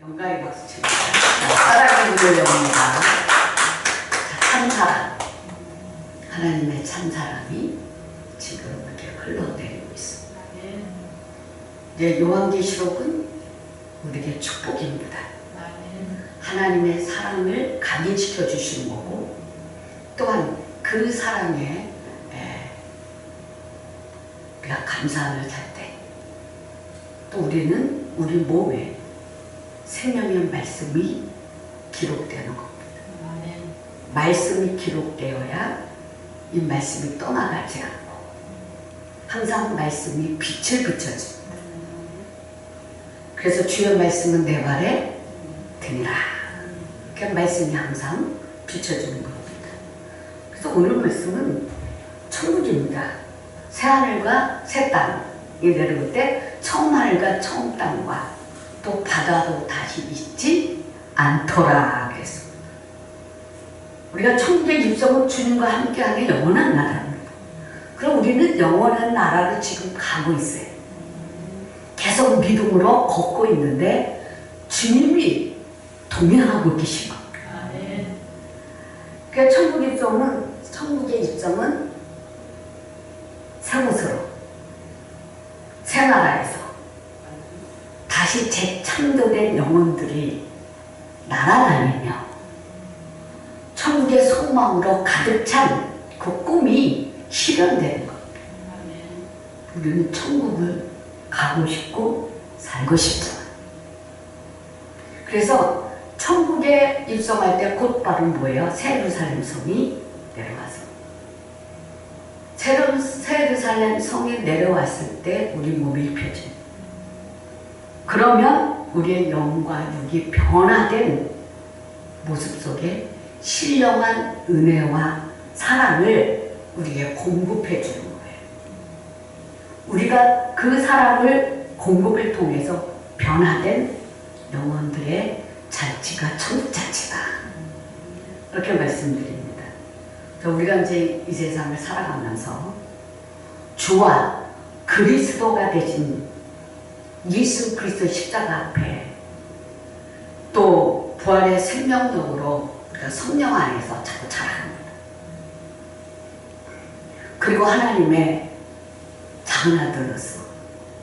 영광의 박수 칩니다. 사랑의 기도입니다. 참사랑, 하나님의 참사랑이 지금 이렇게 흘러내리고 있습니다. 이제 요한계시록은 우리에게 축복입니다. 하나님의 사랑을 각인시켜 주시는 거고, 또한 그 사랑에 우리가 감사함을 할 때 또 우리는 우리 몸에 생명의 말씀이 기록되는 겁니다. 말씀이 기록되어야 이 말씀이 떠나가지 않고 항상 말씀이 빛을 비춰줍니다. 그래서 주의 말씀은 내 발에 등이라. 그 말씀이 항상 비춰주는 겁니다. 그래서 오늘 말씀은 천국입니다. 새하늘과 새 땅이 내려올 때 처음 하늘과 처음 땅과 또 바다도 다시 있지 않더라 그랬습니다. 우리가 천국의 입성은 주님과 함께하는 영원한 나라입니다. 그럼 우리는 영원한 나라로 지금 가고 있어요. 계속 믿음으로 걷고 있는데 주님이 동행하고 계신 겁니다. 그러니까 천국의 입성은 새 곳으로, 새 나라에서 다시 재창조된 영혼들이 날아다니며 천국의 소망으로 가득 찬 그 꿈이 실현되는 겁니다. 우리는 천국을 가고 싶고 살고 싶잖아요. 그래서 천국에 입성할 때 곧바로 뭐예요? 새 예루살렘 성이 내려와서 새 예루살렘 성이 내려왔을 때 우리 몸이 입혀집니다. 그러면 우리의 영과 육이 변화된 모습 속에 신령한 은혜와 사랑을 우리에게 공급해 주는 거예요. 우리가 그 사랑을 공급을 통해서 변화된 영혼들의 잔치가 천국 잔치다. 이렇게 말씀드립니다. 우리가 이제 이 세상을 살아가면서 주와 그리스도가 되신 예수 그리스도 십자가 앞에 또 부활의 생명력으로 우리가 성령 안에서 자꾸 자라갑니다. 그리고 하나님의 작은 아들로서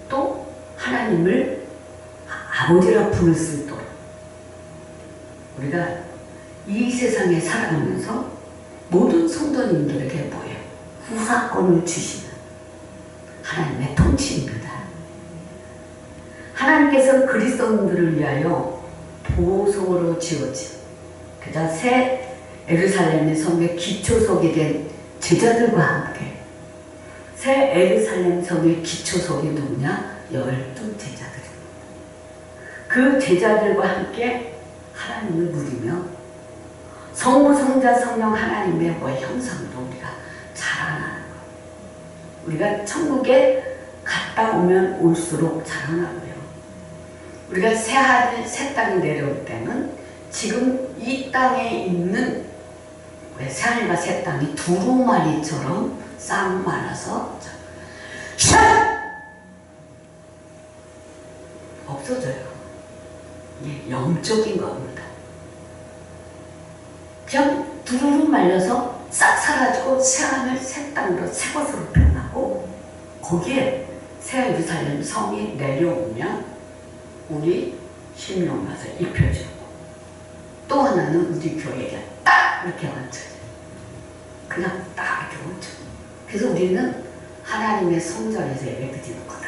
또 하나님을 아버지라 부를 수 있도록 우리가 이 세상에 살아가면서 모든 성도님들에게 뭐예요? 후사권을 주시는 하나님의 통치입니다. 하나님께서 그리스도인들을 위하여 보호성으로 지어진 그저 새 예루살렘의 성의 기초석이 된 제자들과 함께 새 예루살렘 성의 기초석이 누구냐? 12제자들입니다. 그 제자들과 함께 하나님을 누리며 성부, 성자, 성령 하나님의 형상으로 우리가 자라나는 거예요. 우리가 천국에 갔다 오면 올수록 자라나고요. 우리가 새하늘, 새 땅이 내려올 때는 지금 이 땅에 있는 새하늘과 새 땅이 두루마리처럼 싹 말아서 샥! 없어져요. 이게 영적인 겁니다. 그냥 두루루 말려서 싹 사라지고 새하늘, 새 땅으로 새 것으로 변하고 거기에 새 예루살렘 성이 내려오면 우리 심령 가서 입혀주고 또 하나는 우리 교회가 딱 이렇게 얹혀져요. 그냥 딱 이렇게 얹혀져요. 그래서 우리는 하나님의 성전에서 예배드리는 거다.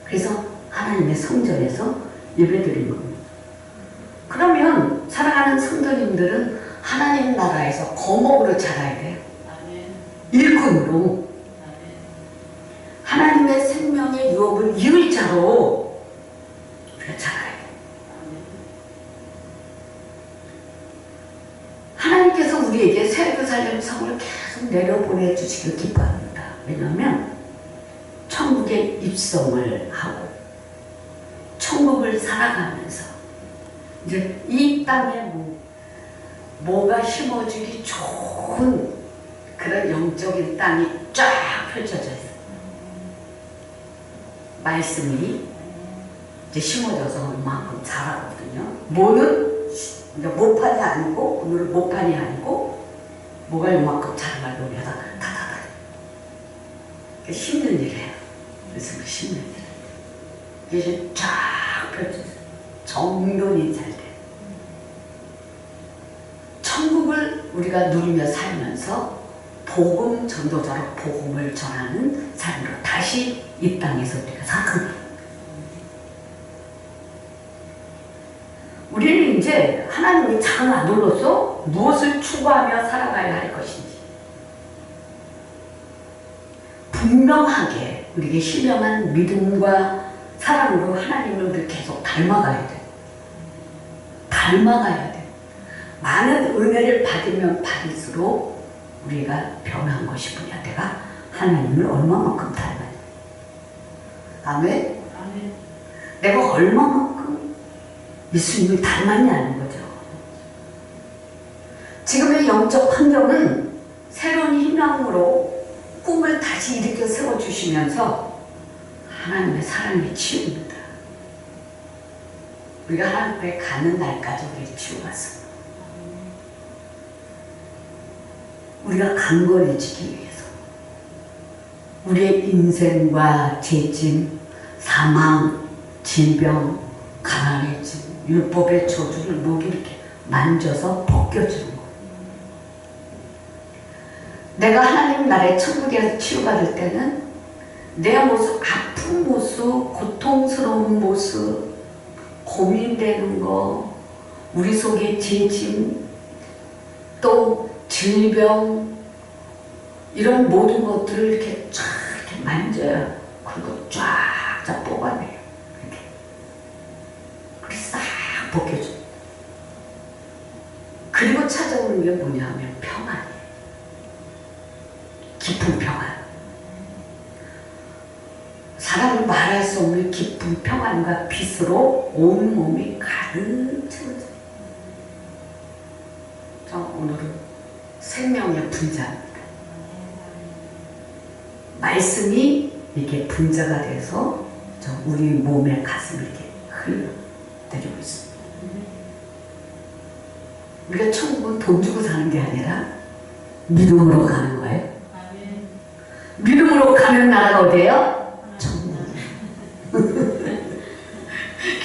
그래서 하나님의 성전에서 예배드리는 겁니다. 그러면 사랑하는 성도님들은 하나님 나라에서 거목으로 자라야 돼요. 일꾼으로 하나님의 생명의 유업을 이을 자로 우리가 자라야 돼요. 하나님께서 우리에게 새 예루살렘 성을 계속 내려보내 주시길 기뻐합니다. 왜냐하면 천국에 입성을 하고 천국을 살아가면서 이제 이 땅에 뭐가 심어주기 좋은 그런 영적인 땅이 쫙 펼쳐져 있어요. 말씀이 이제 심어져서 이만큼 자라거든요. 모는 이제 모판이 아니고, 오늘은 모판이 아니고, 뭐가 이만큼 자라가지고 우리가 다다다 힘든 일이에요. 그래서 힘든 일. 이게 쫙 펼쳐서 정돈이 잘 돼. 천국을 우리가 누리며 살면서 복음 전도자로 복음을 전하는 삶으로 다시 이 땅에서 우리가 살아갑니다. 우리는 이제 하나님이 장을 안 눌러서 무엇을 추구하며 살아가야 할 것인지 분명하게 우리에게 신령한 믿음과 사랑으로 하나님을 우리 계속 닮아가야 돼. 닮아가야 돼. 많은 은혜를 받으면 받을수록 우리가 변한 것이 뭐냐. 내가 하나님을 얼마만큼 닮아야 돼. 아멘? 아멘. 내가 얼마만큼 예수님을 닮았냐는 거죠. 지금의 영적 환경은 새로운 희망으로 꿈을 다시 일으켜 세워주시면서 하나님의 사랑에 치웁니다. 우리가 하나님 앞에 가는 날까지 우리 치워갔습니다. 우리가 강건해지기 위해서 우리의 인생과 죄짐, 사망, 질병, 가난해짐, 율법의 저주를 모두 이렇게 만져서 벗겨주는 거예요. 내가 하나님 나라의 천국에서 치유받을 때는 내 모습, 아픈 모습, 고통스러운 모습, 고민되는 거, 우리 속에 진심, 또 질병, 이런 모든 것들을 이렇게 쫙 이렇게 만져요. 그리고 쫙 뽑아내요. 이렇게. 그렇게 싹 벗겨줘. 그리고 찾아오는 게 뭐냐면 평안이에요. 깊은 평안. 사람은 말할 수 없는 깊은 평안과 빛으로 온몸이 가득 채워져요. 자, 오늘은 생명의 분자입니다. 말씀이 이렇게 분자가 돼서 우리 몸의 가슴을 이렇게 흘러내리고 있습니다. 우리가 천국은 돈 주고 사는 게 아니라 믿음으로 가는 거예요. 믿음으로 가는 나라가 어디예요? 천국이에요.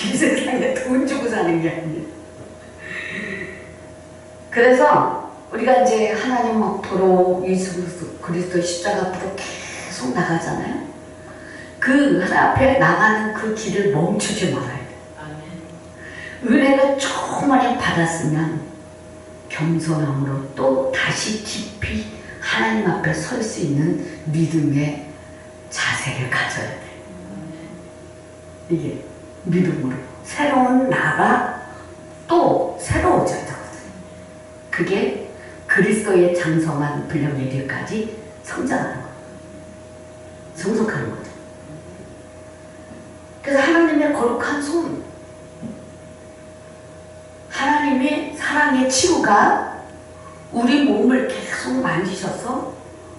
이 세상에 돈 주고 사는 게 아니에요. 그래서 우리가 이제 하나님 앞으로 예수 그리스도 십자가 앞으로 계속 나가잖아요. 그 하나님 앞에 나가는 그 길을 멈추지 말아야 돼. 은혜를 조금만 받았으면 겸손함으로 또 다시 깊이 하나님 앞에 설 수 있는 믿음의 자세를 가져야 돼. 이게 믿음으로 새로운 나가 또 새로워져야 되거든. 그게 그리스도의 장성한 분량 이르기까지 성장하는 거, 성숙하는 거죠. 그래서 하나님의 거룩한 손, 하나님의 사랑의 치유가 우리 몸을 계속 만지셔서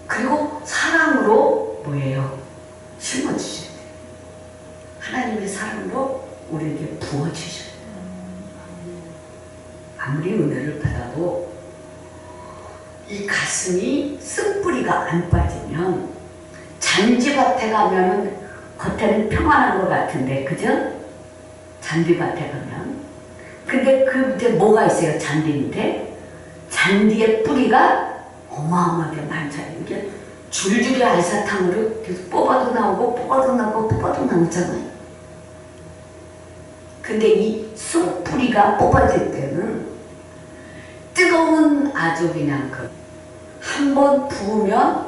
그리고 사랑으로 뭐예요? 심어주셔야 돼요. 하나님의 사랑으로 우리에게 부어주셔야 돼요. 아무리 은혜를 받아도 이 가슴이 쓴뿌리가 안 빠지면 잔디밭에 가면은 겉에는 평안한 것 같은데, 그죠? 잔디밭에 가면. 근데 그 밑에 뭐가 있어요? 잔디인데 잔디의 뿌리가 어마어마하게 많잖아요. 이게 줄줄이 알사탕으로 계속 뽑아도 나오고 뽑아도 나오고 뽑아도 나오잖아요. 근데 이 쑥뿌리가 뽑아질 때는 뜨거운 아주 그냥 한 번 부으면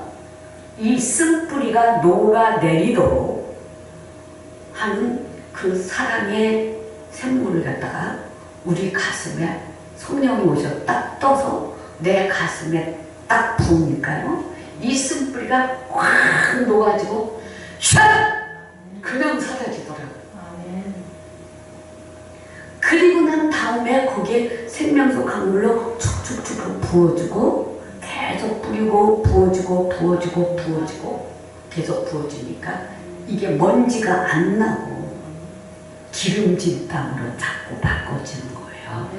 이 쓴뿌리가 녹아내리도록 하는 그 사랑의 샘물을 갖다가 우리 가슴에 성령이 오셔서 딱 떠서 내 가슴에 딱 부으니까요. 이 쓴뿌리가 확 녹아지고 샥! 그냥 사라지더라고요. 그리고 난 다음에 거기에 생명수 강물로 축축축 부어주고 계속 뿌리고 부어주고 부어주고 부어주고 계속 부어주니까 이게 먼지가 안 나고 기름진 땅으로 자꾸 바꿔지는 거예요.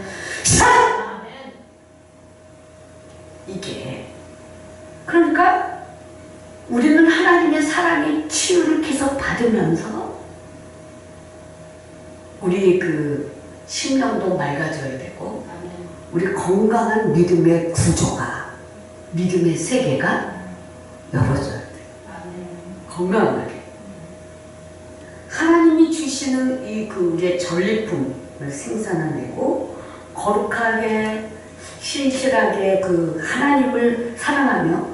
이게 그러니까 우리는 하나님의 사랑의 치유를 계속 받으면서 우리 그 심령도 맑아져야 되고 우리 건강한 믿음의 구조가 믿음의 세계가 열어져야 돼요. 건강하게 하나님이 주시는 이 그 우리의 전리품을 생산해내고 거룩하게 신실하게 그 하나님을 사랑하며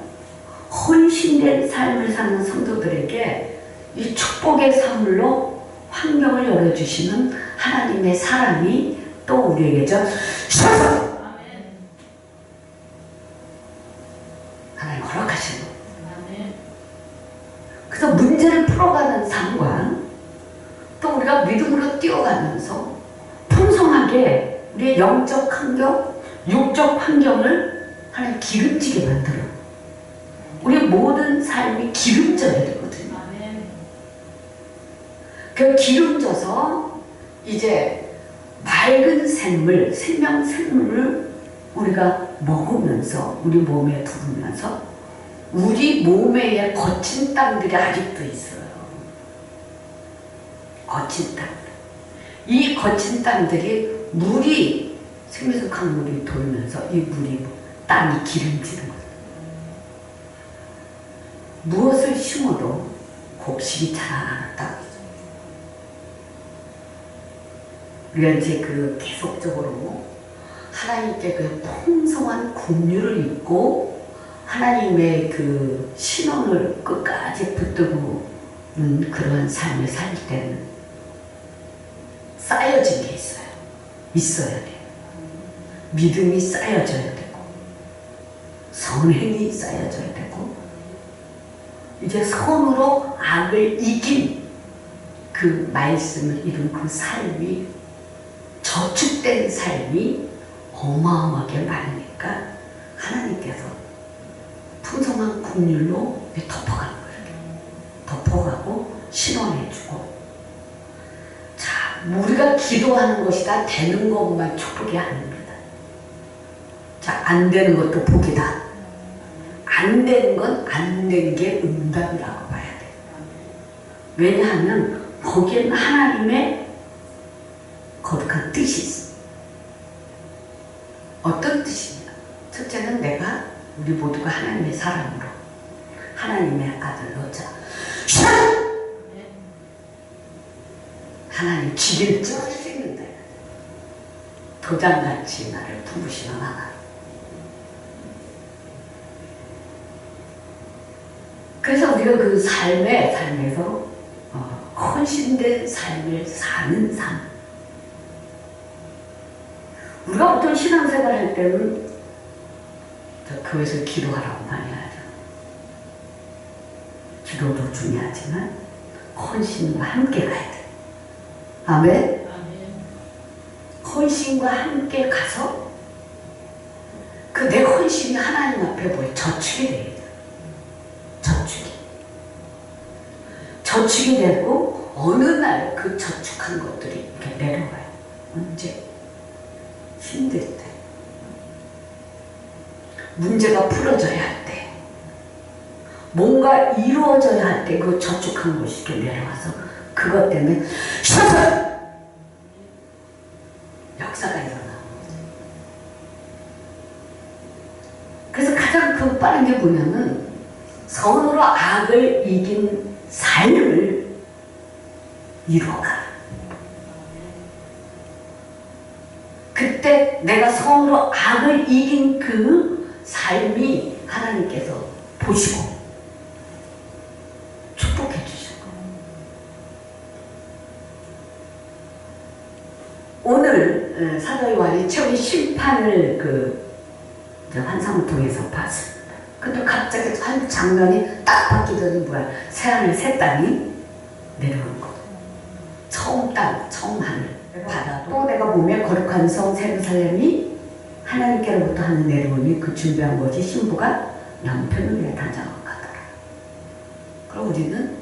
헌신된 삶을 사는 성도들에게 이 축복의 선물로 환경을 열어주시는 하나님의 사랑이 또 우리에게 하나님 허락하시는 거예요. 그래서 문제를 풀어가는 삶과 또 우리가 믿음으로 뛰어가면서 풍성하게 우리의 영적 환경, 육적 환경을 하나님 기름지게 만들어요. 우리 모든 삶이 기름져야 되거든요. 그 기름져서 이제 맑은 샘물, 생명 샘물을 우리가 먹으면서 우리 몸에 두르면서 우리 몸에 거친 땅들이 아직도 있어요. 거친 땅들. 이 거친 땅들이 물이 생명수 강물이 돌면서 이 물이 땅이 기름지는 거예요. 무엇을 심어도 곡식이 자라나는 땅이죠. 우리가 이제 그 계속적으로 하나님께 그 풍성한 긍휼을 입고 하나님의 그 신원을 끝까지 붙들고 그런 삶을 살 때는 쌓여진 게 있어요. 있어야 돼요. 믿음이 쌓여져야 되고 선행이 쌓여져야 되고 이제 선으로 악을 이긴 그 말씀을 이룬 그 삶이 저축된 삶이 어마어마하게 많으니까 하나님께서 풍성한 긍휼로 덮어가는 거예요. 덮어가고 신원해주고 자, 우리가 기도하는 것이 다 되는 것만 축복이 아닙니다. 자, 안 되는 것도 복이다. 안 되는 건 안 된 게 응답이라고 봐야 돼요. 왜냐하면 거기에는 하나님의 거룩한 뜻이 있어. 어떤 뜻이냐? 첫째는 내가 우리 모두가 하나님의 사람으로 하나님의 아들로 자 하나님 기를 찍을 수 있는데 도장같이 나를 부르시는 하나님. 그래서 우리가 그 삶에서 헌신된 삶을 사는 삶. 우리가 어떤 신앙생활 할 때는 교회에서 기도하라고 많이 하죠. 기도도 중요하지만 헌신과 함께 가야 돼. 아멘? 헌신과 함께 가서 그 내 헌신이 하나님 앞에 뭐예요? 저축이 돼야 돼. 저축이 되고 어느 날 그 저축한 것들이 이렇게 내려와요. 언제? 힘들 때. 문제가 풀어져야 할 때. 뭔가 이루어져야 할 때 그 저축한 것이 이렇게 내려와서 그것 때문에 역사가 일어나는 거죠. 그래서 가장 그 빠른 게 뭐냐면 선으로 악을 이긴 삶을 이루어가. 그때 내가 선으로 악을 이긴 그 삶이 하나님께서 보시고 축복해 주실 거예요. 오늘 사도 요한이 처음 심판을 그 환상을 통해서 봤습니다. 근데 갑자기 한 장면이 딱 바뀌더니 뭐야? 새하늘 새 땅이 내려오는 거예요. 처음 땅, 처음 하늘, 바다. 또 내가 몸에 거룩한 성 예루살렘이 하나님께로부터 하는 내려오니 그 준비한 것이 신부가 남편을 위해 다정하더라. 그럼 우리는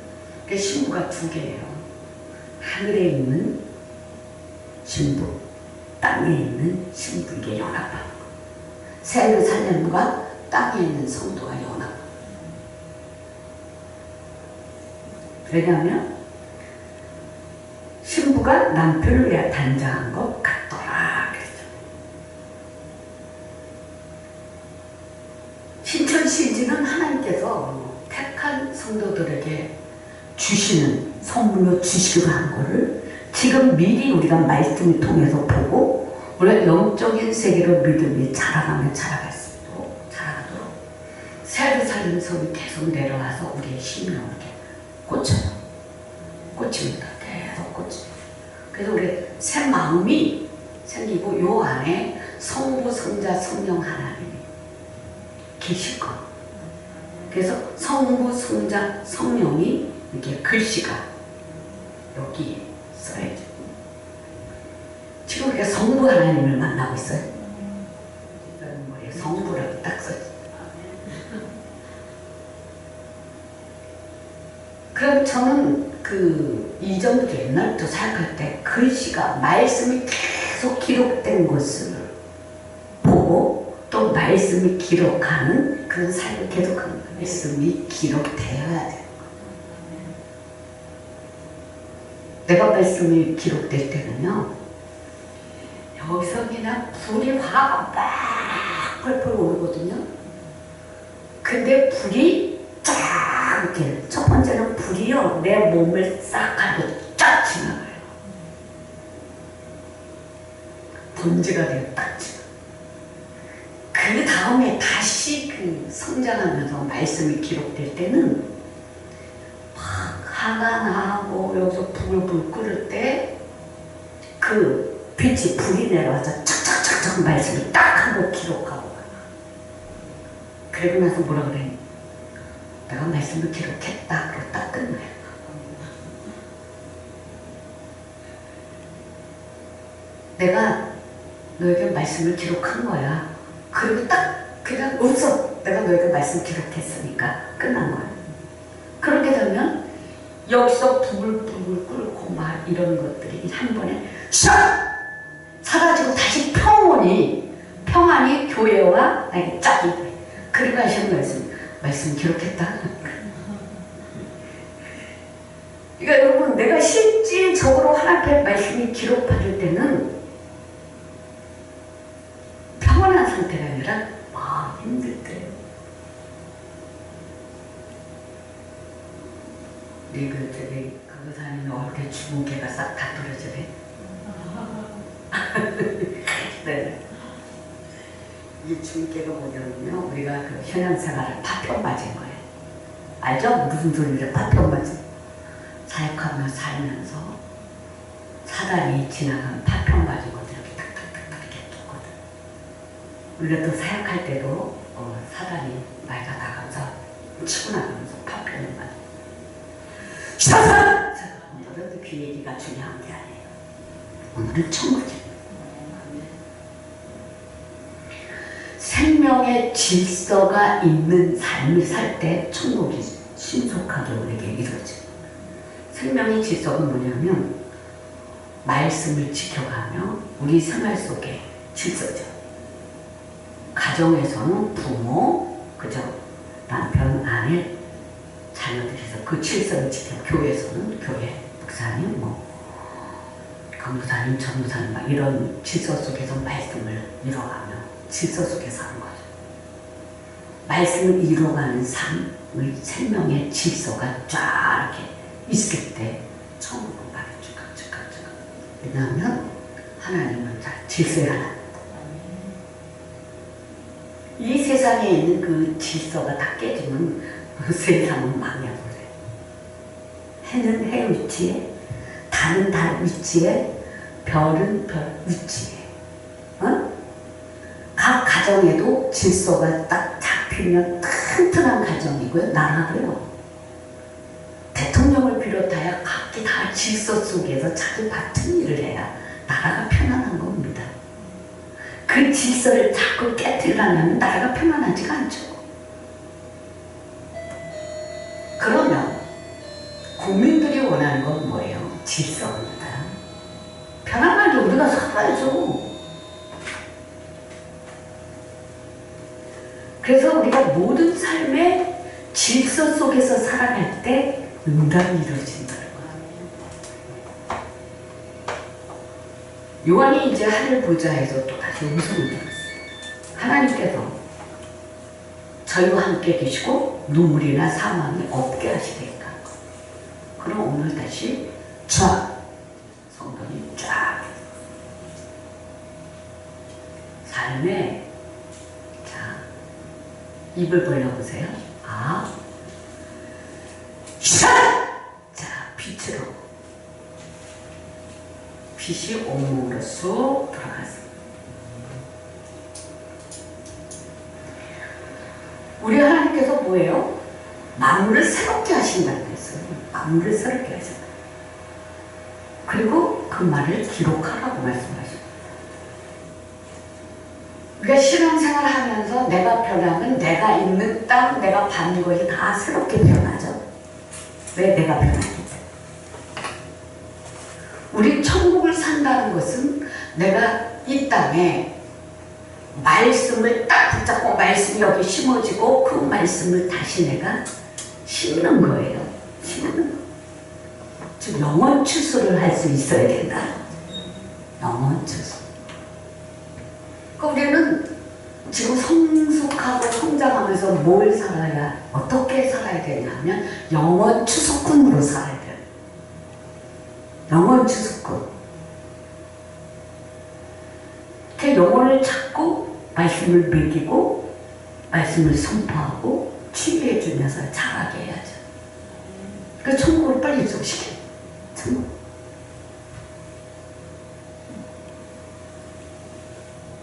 그 신부가 두 개예요. 하늘에 있는 신부, 땅에 있는 신부에게 연합하는 거. 새 예루살렘과 땅에 있는 성도가 연합하는 거. 왜냐하면 신부가 남편을 위해 단장한 것 같더라 그랬죠. 신천시지는 하나님께서 택한 성도들에게 주시는 선물로 주시기로 한 거를 지금 미리 우리가 말씀을 통해서 보고 우리가 영적인 세계로 믿음이 자라가면 자라갈수록 자라가도록 새 예루살렘 성이 계속 내려와서 우리의 심령을 꽂혀요. 꽂힙니다. 계속 꽂혀요. 그래서 우리 새 마음이 생기고 요 안에 성부, 성자, 성령 하나님이 계실 거. 그래서 성부, 성자, 성령이 이렇게 글씨가 여기에 써야죠. 지금 우리가 성부 하나님을 만나고 있어요. 머리에 성부라고 딱 써있어요. 그럼 저는 이전부터 옛날부터 생각할 때 글씨가 말씀이 계속 기록된 것을 보고 또 말씀이 기록하는 그런 삶을 계속하는 거예요. 말씀이 기록되어야 돼요. 내가 말씀이 기록될 때는요, 여기서 그냥 불이 화가 막 펄펄 오르거든요. 근데 불이 쫙 이렇게, 첫 번째는 불이요, 내 몸을 싹 가지고 쫙 지나가요. 번지가 되어 딱 지나가요. 그 다음에 다시 성장하면서 말씀이 기록될 때는 막 화가 나고 여기서 불 끓을 때 그 빛이 불이 내려와서 착착착착 말씀을 딱 하고 기록하고 그러고 나서 뭐라 그래? 내가 말씀을 기록했다. 그러고 딱 끝나요. 내가 너에게 말씀을 기록한 거야. 그리고 딱 그냥 없어. 내가 너에게 말씀 기록했으니까 끝난 거야. 그렇게 되면 여기서 부글부글 끓고 막 이런 것들이 한 번에 싹 사라지고 다시 평안이 교회와 나에게 쫙 있네. 그리고 하시는 말씀 기록했다. 그러니까 여러분, 내가 실질적으로 하나님의 말씀이 기록받을 때는 평안한 상태가 아니라 마음 힘들 때예요. 우리 강도사님이 얼굴에 주근깨가 싹 다 떨어지네. 네. 이 주근깨가 뭐냐면요, 우리가 신앙생활을 파편 맞은 거예요. 알죠? 무슨 소리를 파편 맞은? 사역하며 살면서 사단이 지나가면 파편 맞은 것들 이렇게 탁탁탁탁 이렇게 tus거든. 우리가 또 사역할 때도 사단이 말가 나가면서 치고 나가면서 파편을 맞아. 사단! 오늘은 그 얘기가 중요한 게 아니에요. 오늘은 천국입니다. 생명의 질서가 있는 삶을 살 때 천국이 신속하게 우리에게 이루어져요. 생명의 질서가 뭐냐면 말씀을 지켜가며 우리 생활 속에 질서죠. 가정에서는 부모, 그죠? 남편, 아내, 자녀들에서 그 질서를 지켜. 교회에서는 교회, 목사님, 강도사님, 전도사님 막 이런 질서 속에서 말씀을 이뤄가며 질서 속에서 하는 거죠. 말씀을 이뤄가는 삶의 생명의 질서가 쫙 이렇게 있을 때 천국은 말이 쭉쭉쭉쭉. 왜냐하면 하나님은 질서의 하나님. 이 세상에 있는 그 질서가 다 깨지면 그 세상은 망해버려요. 해는 해 위치에, 달은 달 위치에, 별은 별 위치에. 각 가정에도 질서가 딱 잡히면 튼튼한 가정이고요. 나라도요. 대통령을 비롯하여 각기 다 질서 속에서 자기 맡은 일을 해야 나라가 편안한 겁니다. 그 질서를 자꾸 깨뜨리려면 나라가 편안하지가 않죠. 그러면 국민들이 원하는 건 뭐예요? 질서입니다. 편안하게 삶을 우리가 살아야죠. 그래서 우리가 모든 삶의 질서 속에서 살아갈 때 응답이 이루어진다는 거예요. 요한이 이제 하늘 보좌에서 또 다시 음성을 들었어요. 하나님께서 저희와 함께 계시고 눈물이나 사망이 없게 하시리까. 그럼 오늘 다시 쫙 성경이 쫙 삶에 자 입을 벌려보세요. 아, 자 빛으로 빛이 온몸으로 쏙 들어갔습니다. 우리 하나님께서 뭐예요? 만물을 새롭게 하신다고 했어요. 만물을 새롭게 하신다. 그리고 그 말을 기록하라고 말씀하십니다. 우리가 신앙생활 하면서 내가 변하면 내가 있는 땅, 내가 받는 것이 다 새롭게 변하죠. 왜 내가 변하기 때문에. 우리 천국을 산다는 것은 내가 이 땅에 말씀을 딱 붙잡고 말씀이 여기 심어지고 그 말씀을 다시 내가 심는 거예요. 심는 거. 즉 영원 추수를 할 수 있어야 된다. 영원 추수. 우리는 지금 성숙하고 성장하면서 뭘 살아야 어떻게 살아야 되냐면 영원 추수꾼으로 살아야 돼요. 영원 추수꾼. 그 영혼을 찾고 말씀을 먹이고 말씀을 선포하고 치유해 주면서 자라게 해야죠. 그 천국을 빨리 이속시켜. 천국.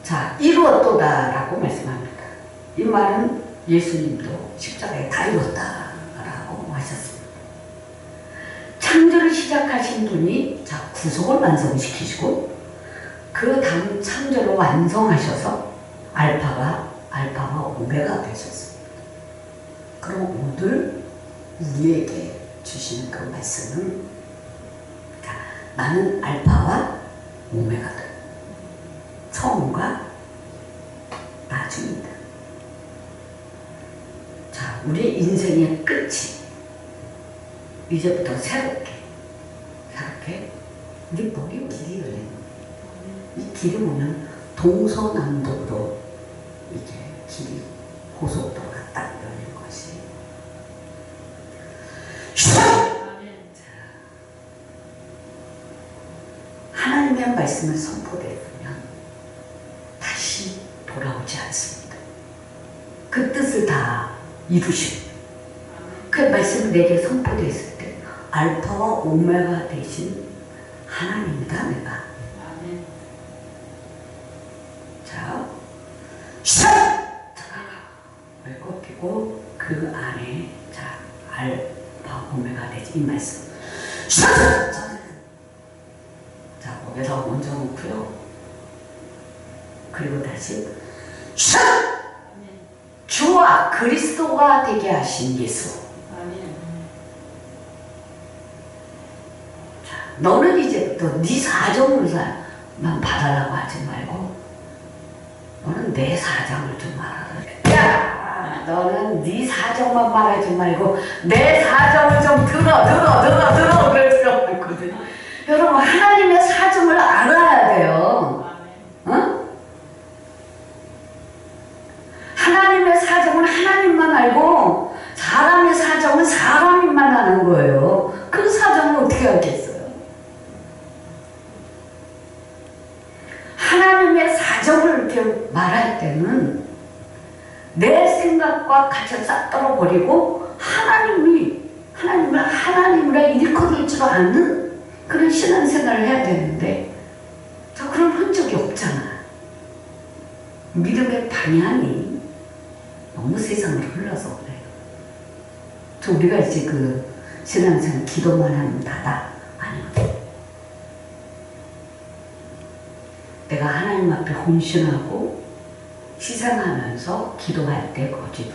자, 이루었도다 라고 말씀합니다. 이 말은 예수님도 십자가에 다 이뤘다 라고 하셨습니다. 창조를 시작하신 분이 자, 구속을 완성시키시고 그 다음 창조를 완성하셔서 알파와 오메가 되셨습니다. 그럼 오늘 우리에게 주시는 그 말씀은 자, 나는 알파와 오메가다. 처음과 나중이다. 자, 우리 인생의 끝이 이제부터 새롭게 우리 머리 길이 열리는 이 길이 뭐냐면 동서남북으로 이게 길이 고속도로가 딱 열린 것이. 하나님의 말씀을 선포되면 다시 돌아오지 않습니다. 그 뜻을 다 이루십니다. 그 말씀이 내게 선포됐을 때 알파와 오메가 되신 하나님이다 내가. 자, 왜 꺾이고 그 안에 자 알파 오메가 되지 이 말씀. 자 거기서 먼저 놓고요. 그리고 다시 주와 그리스도가 되게 하신 예수. 자, 너는 이제부터 네 사정을만 받아라고 하지 말고 너는 내 사정을 좀 말하라. 야, 너는 네 사정만 말하지 말고 내 사정을 좀 들어 그랬어 했거든. 여러분 하나님의 사정을 알아야 돼요. 어? 하나님의 사정은 하나님만 알고 사람의 사정은 사람만 아는 거예요. 그 사정을 어떻게 알겠어요? 하나님의 사정을 이렇게 말할 때는 내 생각과 같이 싹 떨어버리고 하나님을 하나님이라 일컬을 줄 아는 그런 신앙생활을 해야 되는데 저 그런 흔적이 없잖아. 믿음의 방향이 너무 세상으로 흘러서 그래요. 저 우리가 이제 그 신앙생활 기도만 하면 다다 아니거든. 내가 하나님 앞에 헌신하고 희생하면서 기도할 때 그것이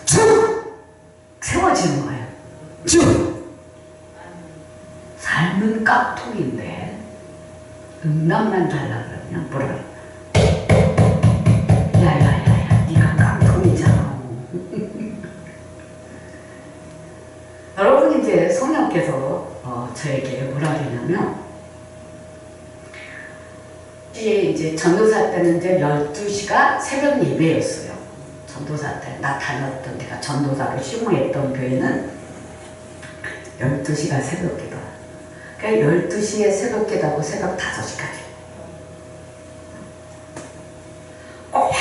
쭉 세워지는 거예요. 쭉. 삶은 깍통인데 음란만 달라 그러면 뭐라 그래? 야야야야, 네가 깡통이잖아. 여러분 이제 성령께서 저에게 뭐라 그러냐면 이제 전도사 때는 이제 12시가 새벽 예배였어요. 전도사 때 나 다녔던 데가 전도사로 시무했던 교회는 12시가 새벽 기도야. 그러니까 12시에 새벽 기도하고 새벽 5시까지 꼭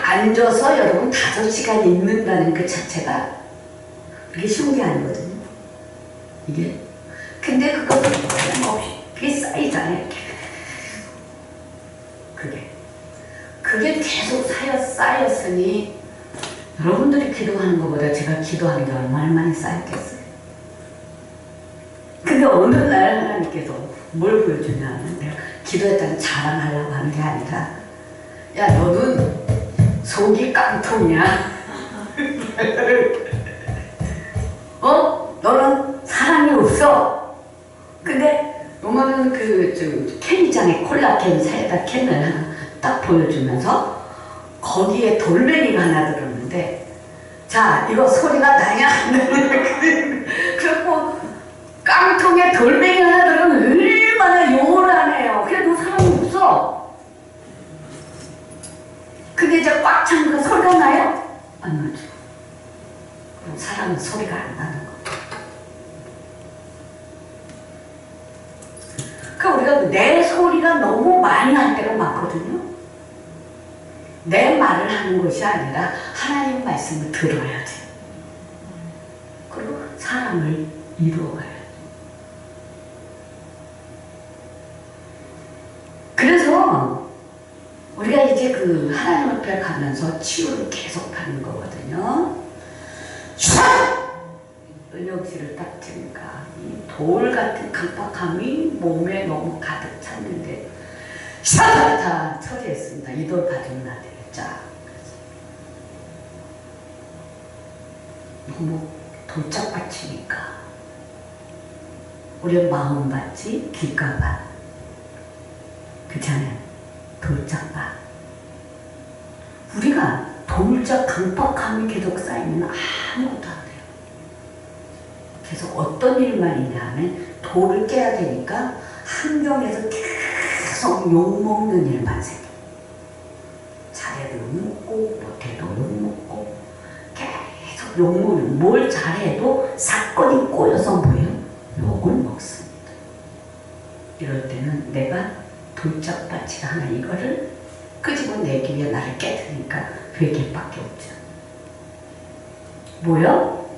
앉아서 여러분 5시간 읽는다는 그 자체가 그게 쉬운 게 아니거든요. 이게 근데 그것은 없이 그게 쌓이잖아요. 그게 계속 쌓였으니 여러분들이 기도하는 것보다 제가 기도하는 게 얼마나 많이 쌓였겠어요. 근데 어느 날 하나님께서 뭘 보여주냐면 내가 기도했다는 자랑하려고 하는 게 아니라 야 너는 속이 깡통이야. 너는 사랑이 없어. 근데 요거는 캔이장에 콜라캔 사이다 캔을 하나 딱 보여주면서 거기에 돌멩이가 하나 들었는데 자 이거 소리가 나냐 안 나냐 그리고 깡통에 돌멩이 하나 들으면 얼마나 요란해요. 그래도 사람이 없어. 근데 이제 꽉 찬 거 소리가 나요? 안 나죠. 그럼 사람은 소리가 안 나는 거. 그러니까 우리가 내 소리가 너무 많이 날 때가 많거든요. 내 말을 하는 것이 아니라 하나님 말씀을 들어야 돼. 그리고 사람을 이루어가야 돼. 그래서 우리가 이제 하나님 앞에 가면서 치유를 계속하는 거거든요. 은영씨를 딱 치니까 돌 같은 강박함이 몸에 너무 가득 찼는데 샤다 처리했습니다. 이 돌 가지고 나 되겠자. 너무 돌짝밭이니까 우리 마음밭이 길가밭 그렇잖아요. 돌짝밭. 우리가 돌짝 강박함이 계속 쌓이면 아무것도 안 돼요. 계속 어떤 일만 있냐 하면 돌을 깨야 되니까 환경에서 계속 욕먹는 일만 생겨. 잘해도 욕먹고 못해도 욕먹고 계속 욕먹는, 뭘 잘해도 사건이 꼬여서 뭐예요? 욕을 먹습니다. 이럴 때는 내가 돌짝밭이 하나 이거를 끄집어내기 위해 나를 깨트니까 회개밖에 없죠. 뭐요?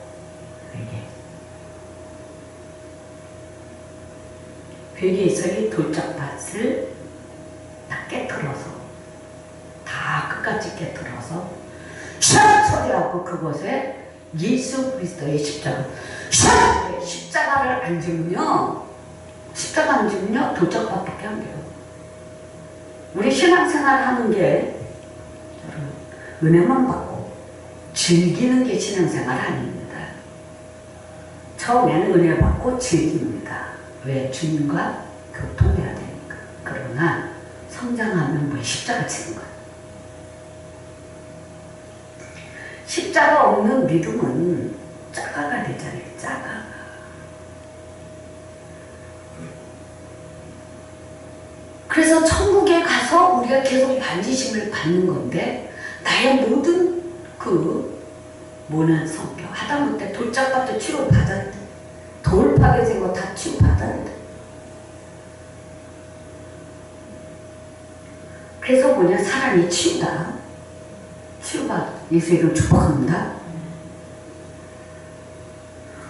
회개. 회개에서 이 돌짝밭을 다 깨트려서 다 끝까지 깨트려서 샥 소리하고 그곳에 예수 그리스도의 십자가 샥 십자가를 안 지으면요, 십자가 안 지으면요 돌짝밭밖에 안 돼요. 우리 신앙생활 하는 게 은혜만 받고 즐기는 게 신앙생활 아닙니다. 처음에는 은혜 받고 즐깁니다. 왜? 주님과 교통해야 되니까. 그러나 성장하면 뭐 십자가 치는 거야. 십자가 없는 믿음은 짜가가 되잖아요. 짜가가. 그래서 천국에 가서 우리가 계속 반지심을 받는 건데, 나의 모든 모난 성격, 하다못해 돌짝밭도 치료받아야 돼. 돌 파괴된 거 다 치료받아야 돼. 그래서 뭐냐, 사람이 치유다. 치유받아. 예수 이름 축복합니다.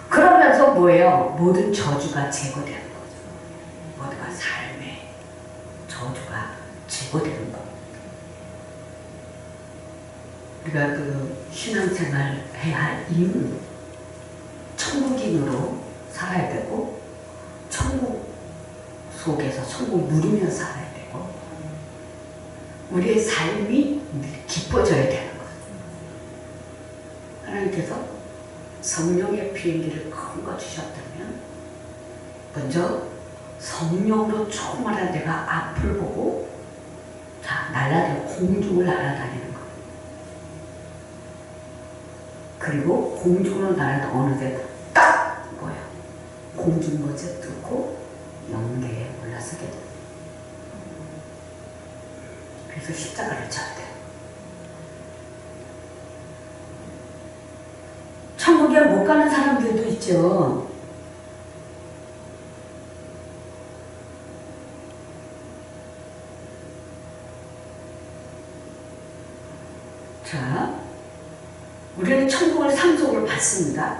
그러면서 뭐예요? 모든 저주가 제거되는 거죠. 모두가 삶의 저주가 제거되는 겁니다. 우리가 신앙생활 해야 할 이유는 천국인으로 살아야 되고, 천국 속에서 천국 누리며 살아야 되고, 우리의 삶이 기뻐져야 되는 거예요. 하나님께서 성령의 비행기를 큰 거 주셨다면 먼저 성령으로 충만한 내가 앞을 보고 자 날아다니는 공중을 날아다니는 거. 그리고 공중으로 날아다 어느새 딱 뭐야 공중 거제 뚫고 영계에 올라서게 돼. 그래서 십자가를 져야 돼. 천국에 못 가는 사람들도 있죠. 자, 우리는 천국을 상속으로 받습니다.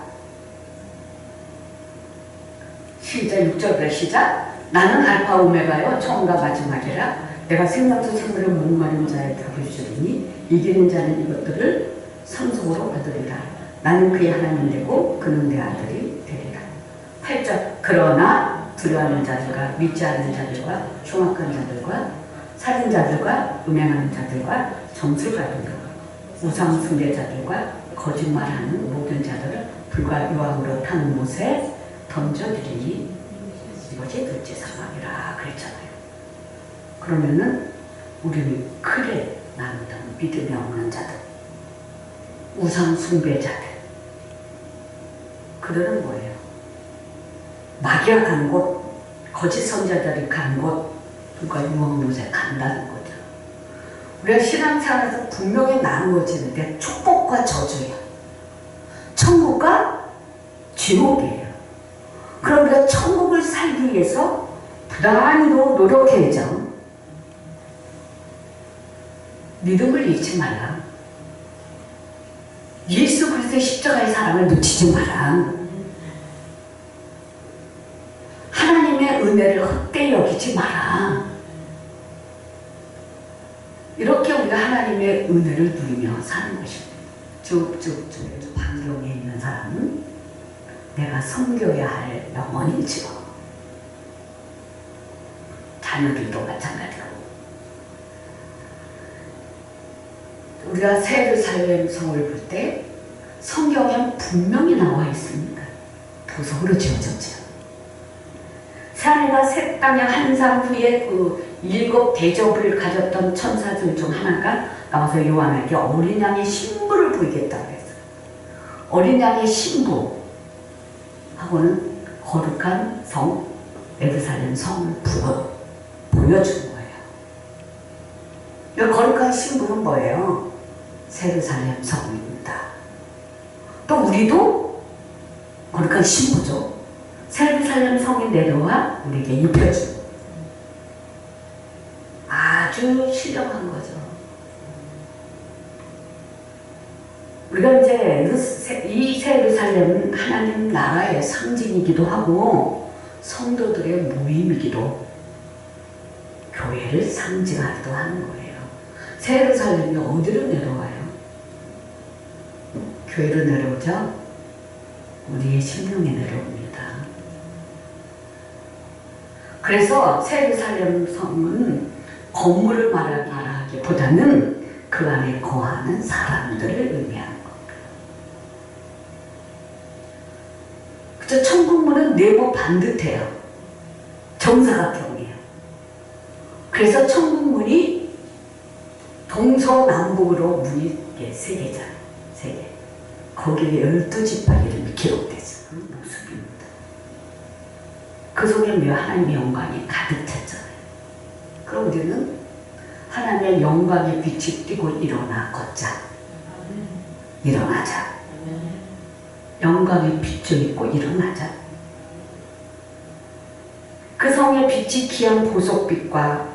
시작 6절부터 시작. 나는 알파 오메가요 처음과 마지막이라 내가 생명수 생물을 목마른 자의 답을 주리니 이기는 자는 이것들을 상속으로 받으리라. 나는 그의 하나님 되고 그는 내 아들이 되리라. 8절 그러나 두려워하는 자들과 믿지 않는 자들과 흉악한 자들과 살인자들과 음행하는 자들과 점술가들과 우상 숭배자들과 거짓말하는 모든 자들을 불과 유황으로 타는 못에 던져드리니 이것이 둘째 사망이라 그랬잖아요. 그러면은 우리는 크게 나누던 믿음이 없는 자들, 우상 숭배자들, 그들은 뭐예요? 마귀가 간 곳, 거짓 선자들이 간 곳, 불과 유황못에 간다는 거죠. 우리가 신앙생활에서 분명히 나누어지는데 축복과 저주예요. 천국과 지옥이에요. 그럼 우리가 천국을 살기 위해서 부단히도 노력해야죠. 믿음을 잃지 말라. 예수 그리스도의 십자가의 사랑을 놓치지 마라. 하나님의 은혜를 헛되이 여기지 마라. 이렇게 우리가 하나님의 은혜를 누리며 사는 것입니다. 쭉쭉쭉 환경에 있는 사람은 내가 섬겨야 할 영혼이지요. 자녀들도 마찬가지고. 우리가 새 예루살렘 성을 볼 때 성경에 분명히 나와 있습니다. 도성으로 지어졌죠. 새하늘과 새 땅의 환상 후에 그 7 대접을 가졌던 천사들 중 하나가 나와서 요한에게 어린 양의 신부를 보이겠다고 했어요. 어린 양의 신부 하고는 거룩한 성 예루살렘 성을 보여준 거예요. 이 거룩한 신부는 뭐예요? 예루살렘 성입니다. 또 우리도 거룩한 신부죠. 예루살렘 성이 내려와 우리에게 입혀준 아주 신령한 거죠. 우리가 이제 이 예루살렘은 하나님 나라의 상징이기도 하고 성도들의 모임이기도 교회를 상징하기도 하는 거예요. 예루살렘이 어디로 내려와요? 교회로 내려오죠? 우리의 심령에 내려옵니다. 그래서 예루살렘 성은 건물을 말하기보다는 그 안에 거하는 사람들을 의미하는 겁니다. 그쵸? 천국문은 네모 반듯해요. 정사각형이에요. 그래서 천국문이 동서남북으로 문이 3개잖아요. 3개. 거기에 12지파 이름이 기록되죠. 모습입니다. 그 속에 하나님의 영광이 가득 찼잖아요. 그럼 우리는 하나님의 영광의 빛이 띄고 일어나 걷자. 일어나자. 영광의 빛을 입고 일어나자. 그 성의 빛이 귀한 보석빛과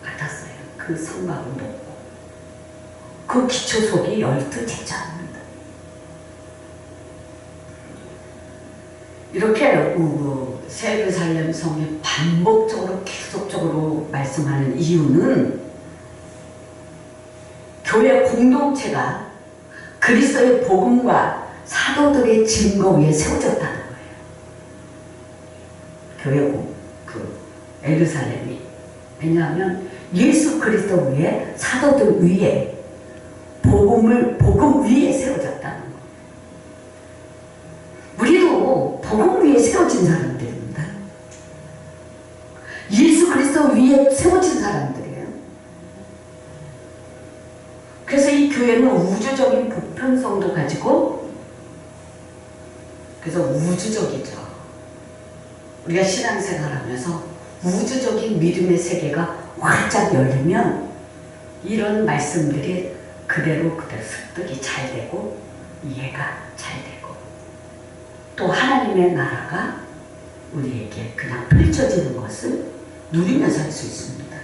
같았어요. 그 성막은 높고 그 기초석이 12제자입니다. 이렇게 예루살렘 성이 반복적으로 계속적으로 말씀하는 이유는 교회 공동체가 그리스도의 복음과 사도들의 증거 위에 세워졌다는 거예요. 교회 예루살렘이. 왜냐하면 예수 그리스도 위에 사도들 위에 복음 위에 세워졌다는 거예요. 우리도 복음 위에 세워진 사람들입니다. 그 위에 세워진 사람들이에요. 그래서 이 교회는 우주적인 보편성도 가지고, 그래서 우주적이죠. 우리가 신앙생활하면서 우주적인 믿음의 세계가 활짝 열리면 이런 말씀들이 그대로 습득이 잘 되고 이해가 잘 되고, 또 하나님의 나라가 우리에게 그냥 펼쳐지는 것을 누리면서 할 수 있습니다.